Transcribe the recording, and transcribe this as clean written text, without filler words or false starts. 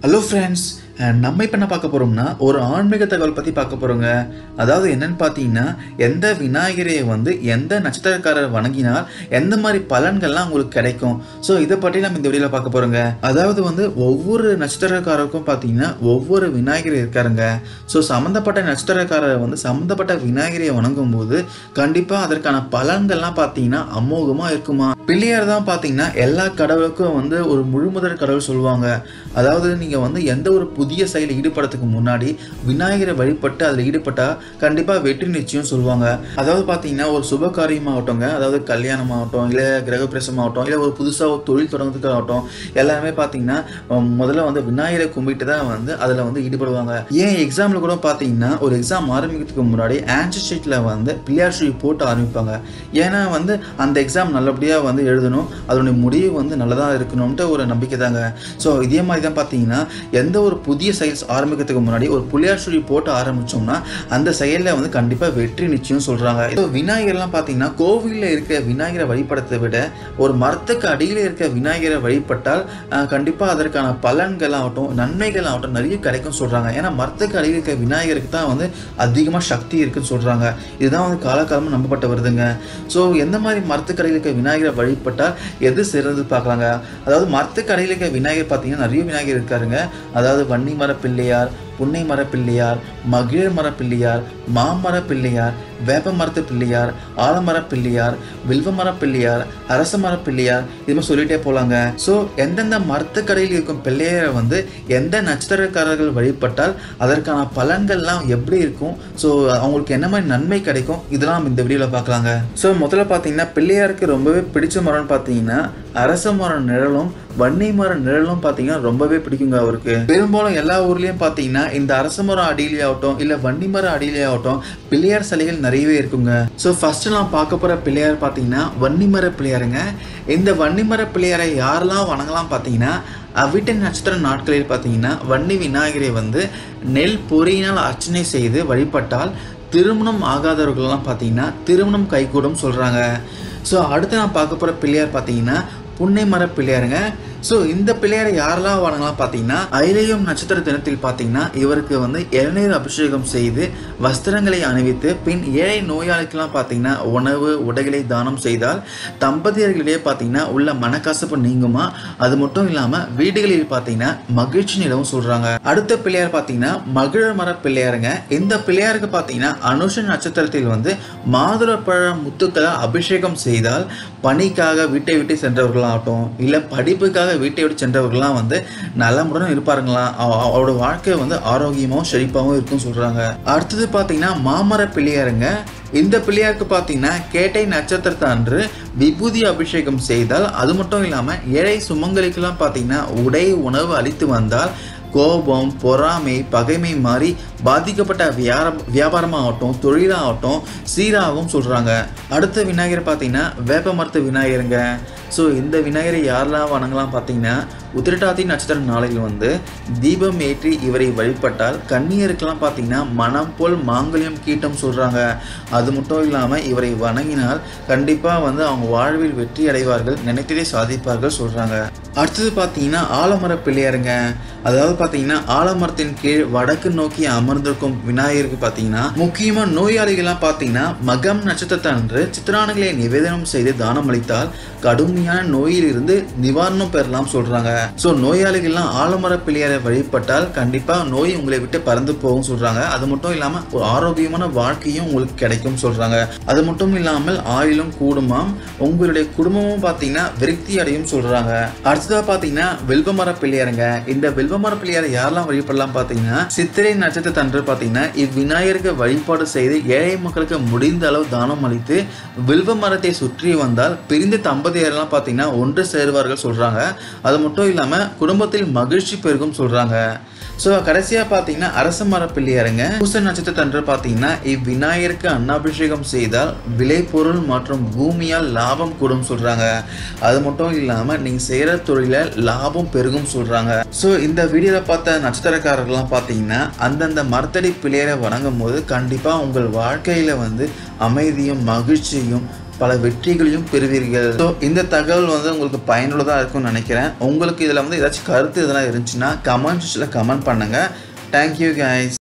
Hello friends, நம்ம இப்போ என்ன பார்க்க போகிறோம்னா ஒரு ஆன்மீக தகவல் பற்றி பார்க்க போகிறோங்க. அதாவது என்னென்னு பார்த்தீங்கன்னா, எந்த விநாயகரை எந்த நட்சத்திரக்காரர் வணங்கினால் எந்த மாதிரி பலன்கள்லாம் உங்களுக்கு கிடைக்கும். ஸோ இதை பற்றி நம்ம இந்த வீடியோவில் பார்க்க போகிறோங்க. அதாவது ஒவ்வொரு நட்சத்திரக்காரருக்கும் பார்த்தீங்கன்னா ஒவ்வொரு விநாயகர் இருக்காருங்க. ஸோ சம்மந்தப்பட்ட நட்சத்திரக்காரர் சம்மந்தப்பட்ட விநாயகரை வணங்கும் போது கண்டிப்பாக அதற்கான பலன்கள்லாம் பார்த்தீங்கன்னா அமோகமாக இருக்குமா. பிள்ளையார் தான் பார்த்தீங்கன்னா எல்லா கடவுளுக்கும் ஒரு முழுமுதற் கடவுள் சொல்லுவாங்க. அதாவது நீங்கள் எந்த ஒரு புதிய செயலில் ஈடுபடுறதுக்கு முன்னாடி விநாயகரை வழிபட்டு அதில் ஈடுபட்டால் கண்டிப்பாக வெற்றி நிச்சயம் சொல்லுவாங்க. அதாவது பார்த்தீங்கன்னா ஒரு சுப காரியமாகட்டும்ங்க, அதாவது கல்யாணம் ஆகட்டும், இல்லை கிரகப்பிரசம் ஆகட்டும், இல்லை ஒரு புதுசாக ஒரு தொழில் தொடங்குறதுக்கு ஆகட்டும், எல்லாருமே பார்த்தீங்கன்னா முதல்ல விநாயகரை கும்பிட்டு தான் அதில் ஈடுபடுவாங்க. ஏன் எக்ஸாமில் கூட பார்த்தீங்கன்னா ஒரு எக்ஸாம் ஆரம்பிக்கிறதுக்கு முன்னாடி ஆன்சர் ஷீட்டில் பிள்ளையார் சுழி போட்டு ஆரம்பிப்பாங்க. ஏன்னா அந்த எக்ஸாம் நல்லபடியாக எழுதணும், அதனுடைய முடிவு நல்லதாக இருக்கணும்ட்டு ஒரு நம்பிக்கை தாங்க. ஸோ இதே மாதிரி தான் பார்த்தீங்கன்னா எந்த ஒரு புதிய செயல் ஆரம்பிக்கிறதுக்கு முன்னாடி ஒரு புள்ளியார் சுழி போட்டு ஆரம்பிச்சோம்னா அந்த செயலில் கண்டிப்பாக வெற்றி நிச்சயம் சொல்கிறாங்க. இப்போ விநாயகர்லாம் பார்த்தீங்கன்னா கோவிலில் இருக்க விநாயகரை வழிபடுறதை விட ஒரு மரத்துக்கு அடியில் இருக்க விநாயகரை வழிபட்டால் கண்டிப்பாக அதற்கான பலன்கள் ஆகட்டும் நன்மைகள் ஆகட்டும் நிறைய கிடைக்கும் சொல்கிறாங்க. ஏன்னா மரத்துக்கு அடியில் இருக்க விநாயகருக்கு தான் அதிகமாக சக்தி இருக்குன்னு சொல்கிறாங்க. இதுதான் காலகாலமாக நம்பப்பட்டு வருதுங்க. ஸோ எந்த மாதிரி மரத்துக்கு அடியில் இருக்க விநாயகரை வழிபட்டால் எது சிறந்து பார்க்கலாங்க. அதாவது மரத்துக்கு அடியில் இருக்க விநாயகர் பார்த்தீங்கன்னா நிறைய விநாயகர் இருக்காருங்க. அதாவது வன்னி மர பிள்ளையார், புன்னை மர பிள்ளையார், மகிழ் மர பிள்ளையார், மாமர பிள்ளையார், வேப்ப மரத்து பிள்ளையார், ஆலமர பிள்ளையார், வில்வ மர பிள்ளையார், அரச மர பிள்ளையார், இது மாதிரி சொல்லிட்டே போலாங்க. ஸோ எந்தெந்த மரத்துக்கடையில் இருக்கும் பிள்ளையாரை எந்த நட்சத்திரக்காரர்கள் வழிபட்டால் அதற்கான பலன்கள்லாம் எப்படி இருக்கும், ஸோ அவங்களுக்கு என்ன மாதிரி நன்மை கிடைக்கும், இதெல்லாம் நம்ம இந்த வீடியோவில் பார்க்கலாங்க. ஸோ முதல்ல பார்த்தீங்கன்னா பிள்ளையாருக்கு ரொம்பவே பிடிச்ச மரம்னு பார்த்தீங்கன்னா அரச மரம் நிழலும் வன்னி மர நிழலும் பார்த்தீங்கன்னா ரொம்பவே பிடிக்குங்க அவருக்கு. பெரும்பாலும் எல்லா ஊர்லேயும் பார்த்தீங்கன்னா இந்த அரச மரம் அடியிலே ஆகட்டும் இல்லை வன்னி மர அடியிலே ஆகட்டும் பிள்ளையார் சிலைகள் நிறையவே இருக்குங்க. ஸோ ஃபர்ஸ்ட் நான் பார்க்க போகிற பிள்ளையார் பார்த்தீங்கன்னா வன்னி மர பிள்ளையாருங்க. இந்த வன்னி மர பிள்ளையாரை யாரெல்லாம் வணங்கலாம் பார்த்தீங்கன்னா அவிட்ட நட்சத்திர நாட்களில் பார்த்தீங்கன்னா வன்னி விநாயகரை நெல் பொறியினால் அர்ச்சனை செய்து வழிபட்டால் திருமணம் ஆகாதவர்கள்லாம் பார்த்தீங்கன்னா திருமணம் கைகூடும் சொல்கிறாங்க. ஸோ அடுத்து நான் பார்க்க போகிற பிள்ளையார் பார்த்தீங்கன்னா புன்னை மர பிள்ளையாருங்க. ஸோ இந்த பிள்ளையாரை யாரெல்லாம் வணங்கலாம் பார்த்தீங்கன்னா ஐலேயம் நட்சத்திர தினத்தில் பார்த்தீங்கன்னா இவருக்கு இளநீர் அபிஷேகம் செய்து வஸ்திரங்களை அணிவித்து பின் ஏழை நோயாளிக்கெல்லாம் பார்த்தீங்கன்னா உணவு உடைகளை தானம் செய்தால் தம்பதியர்களிடையே பார்த்தீங்கன்னா உள்ள மனக்கசப்பு நீங்குமா. அது மட்டும் இல்லாமல் வீடுகளில் பார்த்தீங்கன்னா மகிழ்ச்சி நிலவும் சொல்கிறாங்க. அடுத்த பிள்ளையார் பார்த்தீங்கன்னா மகிழ மர பிள்ளையாருங்க. இந்த பிள்ளையாருக்கு பார்த்தீங்கன்னா அனுஷ நட்சத்திரத்தில் மாதுளப்பழ முத்துக்களை அபிஷேகம் செய்தால் பணிக்காக வீட்டை விட்டு சென்றவர்களாகட்டும் இல்லை படிப்புக்காக வீட்டை விட்டு சென்றவர்கள்லாம் நலமுடன் இருப்பாருங்களாம். அவரோட வாழ்க்கை ஆரோக்கியமாகவும் செழிப்பாகவும் இருக்குன்னு சொல்றாங்க. அடுத்தது பார்த்தீங்கன்னா மாமர பிள்ளையாருங்க. இந்த பிள்ளையாருக்கு பார்த்தீங்கன்னா கேட்டை நட்சத்திரத்தை அன்று விபூதி அபிஷேகம் செய்தால் அது மட்டும் இல்லாமல் ஏழை சுமங்கலிக்கெல்லாம் பார்த்தீங்கன்னா உடை உணவு அளித்து வந்தால் கோபம் பொறாமை பகைமை மாறி பாதிக்கப்பட்ட வியாபாரமாகட்டும் தொழிலாகட்டும் சீராகவும் சொல்கிறாங்க. அடுத்த விநாயகர் பார்த்தீங்கன்னா வேப்ப மரத்து விநாயகருங்க. ஸோ இந்த விநாயகரை யாரெல்லாம் வணங்கலாம் பார்த்தீங்கன்னா உத்திரட்டாதி நட்சத்திர நாளில் தீபம் ஏற்றி இவரை வழிபட்டால் கன்னியருக்கெல்லாம் பார்த்தீங்கன்னா மனம் போல் மாங்கல்யம் கீட்டம் சொல்கிறாங்க. அது மட்டும் இல்லாமல் இவரை வணங்கினால் கண்டிப்பாக அவங்க வாழ்வில் வெற்றி அடைவார்கள், நினைத்ததை சாதிப்பார்கள் சொல்கிறாங்க. அடுத்தது பார்த்தீங்கன்னா ஆலமர பிள்ளையாருங்க. அதாவது பார்த்தீங்கன்னா ஆலமரத்தின் கீழ் வடக்கு நோக்கி அமர்ந்திருக்கும் விநாயகருக்கு பார்த்தீங்கன்னா முக்கியமாக நோயாளிகள்லாம் பார்த்தீங்கன்னா மகம் நட்சத்திரத்தை அன்று சித்திரானங்களை நிவேதனம் செய்து தானம் அளித்தால் கடுமையான நோயிலிருந்து நிவாரணம் பெறலாம் சொல்றாங்க. ஸோ நோயாளிகள்லாம் ஆலமர பிள்ளையாரை வழிபட்டால் கண்டிப்பாக நோய் உங்களை விட்டு பறந்து போகும் சொல்றாங்க. அது மட்டும் இல்லாமல் ஒரு ஆரோக்கியமான வாழ்க்கையும் உங்களுக்கு கிடைக்கும் சொல்றாங்க. அது மட்டும் இல்லாமல் ஆயுளும் கூடுமாம், உங்களுடைய குடும்பமும் பார்த்தீங்கன்னா விருத்தி அடையும் சொல்றாங்க. அடுத்ததா பார்த்தீங்கன்னா வில்வமர பிள்ளையாருங்க. இந்த வில்வமர பிள்ளையாரை யாரெல்லாம் வழிபடலாம் பார்த்தீங்கன்னா சித்திரை நட்சத்திரத்தன்று பார்த்தீங்கன்னா இவ்விநாயகருக்கு வழிபாடு செய்து ஏழை மக்களுக்கு முடிந்த அளவு தானம் அளித்து வில்வ மரத்தை சுற்றி வந்தால் பிரிந்த தம்பதியரெல்லாம் பார்த்தீங்கன்னா ஒன்று சேருவார்கள் சொல்றாங்க. அது மட்டும் இல்லாமல் குடும்பத்தில் மகிழ்ச்சி பெருகும் சொல்றாங்க. ஸோ கடைசியாக பார்த்தீங்கன்னா அரச மர பிள்ளையாருங்க. பூச நட்சத்திரத்தன்று பார்த்தீங்கன்னா இவ்விநாயகருக்கு அன்னாபிஷேகம் செய்தால் விளைபொருள் மற்றும் பூமியால் லாபம் கூடும் சொல்கிறாங்க. அது மட்டும் இல்லாமல் நீங்கள் செய்கிற தொழிலில் லாபம் பெருகும் சொல்கிறாங்க. ஸோ இந்த வீடியோவில் பார்த்த நட்சத்திரக்காரர்கள்லாம் பார்த்தீங்கன்னா அந்தந்த மரத்தடி பிள்ளையாரை வணங்கும் போது கண்டிப்பாக உங்கள் வாழ்க்கையில் அமைதியும் மகிழ்ச்சியும் பல வெற்றிகளையும் பெறுவீர்கள். ஸோ இந்த தகவல் வந்து உங்களுக்கு பயனுள்ளதாக இருக்கும்னு நினைக்கிறேன். உங்களுக்கு இதில் வந்து ஏதாச்சும் கருத்து இதெல்லாம் இருந்துச்சுன்னா கமெண்ட் செக்ஷனில் கமெண்ட் பண்ணுங்கள். Thank you guys.